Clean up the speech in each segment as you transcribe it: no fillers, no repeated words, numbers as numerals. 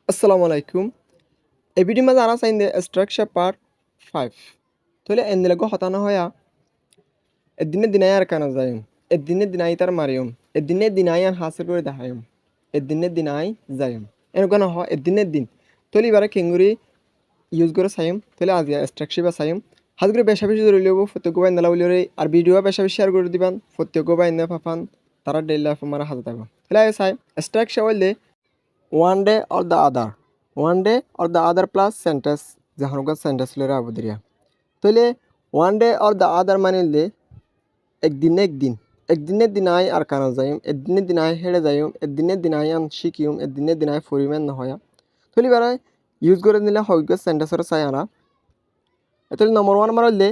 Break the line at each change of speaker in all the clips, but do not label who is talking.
আসসালামু আলাইকুম। এই ভিডিও মাঝে আনা চাইন্দে স্ট্রাকচার পার্ট 5 তলে এন্দিলাগো হতানো হয়া এদিনে দিনাই আর কানা যায়ম এদিনে দিনাই তার মারিয়ম এদিনে দিনাই আর হাসিল করে দেখায়ম এদিনে দিনাই যায়ম এরকম হ এদিনে দিন তলে এবারে কেঙ্গুরি ইউজ করে চাইম তলে আজ স্ট্রাকচার বা চাইম হাজ করে বেশা বেশি ধরে লিব ফত্যক বাইন দালা বলি আর ভিডিও বেশা বেশি শেয়ার করে দিবান ফত্যক বাইন ফাফান তারা ডেইলি লাইফ মারা হাজত থাকবো তাহলে চাই স্ট্রাকচার হইলে one day or the other one day or the other plus sentence যাহরগা সেন্টেন্স লরা আবুদিয়া তাইলে one day or the other মানিলে একদিনের দিনাই আর কানা যাইম একদিনের দিনাই হেড়ে যাইম একদিনের দিনাই আন শিকিম একদিনের দিনাই ফরিমেন নহয়া তাইলে বারে ইউজ করে নিলে হইগ সেন্টেন্সের চাই আনা তাহলে নম্বর 1 মারলে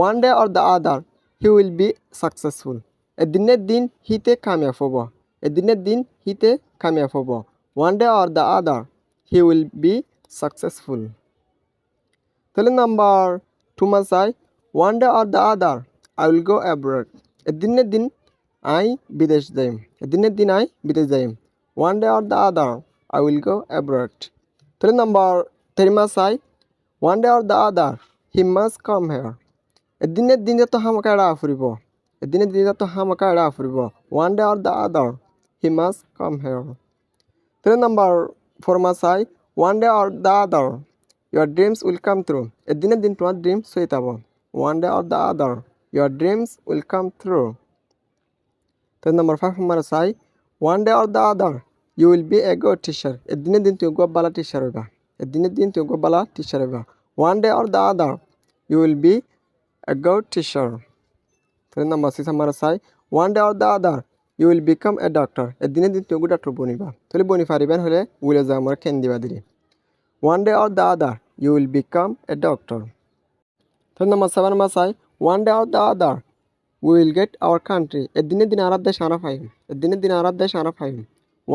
one day or the other he will be successful একদিনের দিন হিতে কামিয়াব হব একদিনের দিন হিতে কামিয়াব হব one day or the other he will be successful তাহলে নাম্বার 2 মা চাই one day or the other I will go abroad একদিনের দিন আই বিদেশ যাইম একদিনের দিন আই বিদেশ যাইম one day or the other I will go abroad তাহলে নাম্বার 3 মা চাই one day or the other he must come here একদিনের দিন তো হামাকা এড়া ফুরিব একদিনের দিন তো হামাকা এড়া ফুরিব one day or the other he must come here তাহলে নাম্বার 4 মা চাই one day or the other your dreams will come true একদিনের দিন তোমার ড্রিম সই যাব one day or the other your dreams will come true তাহলে number 5 মা চাই one day or the other you will be a good teacher একদিনের দিন তুমি খুব ভালো টিচার হইবা একদিনের দিন তুমি খুব ভালো টিচার হইবা one day or the other you will be a good teacher তাহলে নাম্বার 6 মা চাই one day or the other you will become a doctor একদিনের দিন তুমি ডাক্তার বনিবা তাহলে বনি পারিবেন হলে উইলে যা আমরা কেন দিবা দিরি one day or the other you will become a doctor তাহলে নাম্বার 7 মা চাই one day or the other we will get our country একদিনের দিন আরার দেশ আরা পাইম একদিনের দিন আরার দেশ আরা পাইম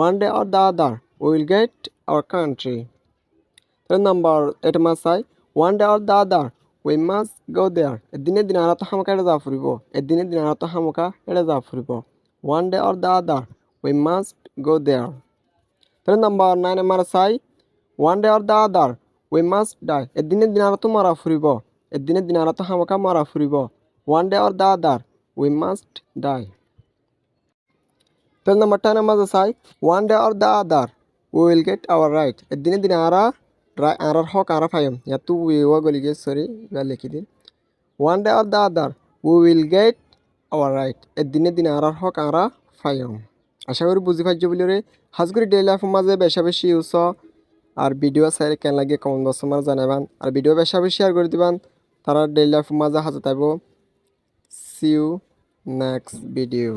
one day or the other we will get our country তাহলে নাম্বার 8 মা চাই one day or the other we must go there একদিনের দিন আরা তো হামকা এটা যা ফুরিব একদিনের দিন আরা তো হামকা এটা যা ফুরিব one day or the other we must go there তাহলে নাম্বার 9 মা চাই one day or the other we must die একদিনের দিন আরা তো মারা ফুরিব একদিনের দিন আরা তো হামকা মারা ফুরিব one day or the other we must die তাহলে নাম্বার 10 মা চাই one day or the other we will get our right একদিনের দিন আরা আরার হক আরা পাইম ইয়াতু ওয়া গলিগে সরি বা লিখি দিন one day or the other we will get our right একদিনের দিন আরার হক আরা পাইম আশা করি বুঝি পাইছো বলি রে হাজগুড়ি ডেইলি লাইফ মাঝে বেশা বেশি ইউজ আর ভিডিও চাইলে কেন লাগে কমেন্ট বক্স আমার জানাবেন আর ভিডিও বেশা বেশি শেয়ার করে দিবেন তারা ডেইলি লাইফ মাঝে হাজত আইব see you next video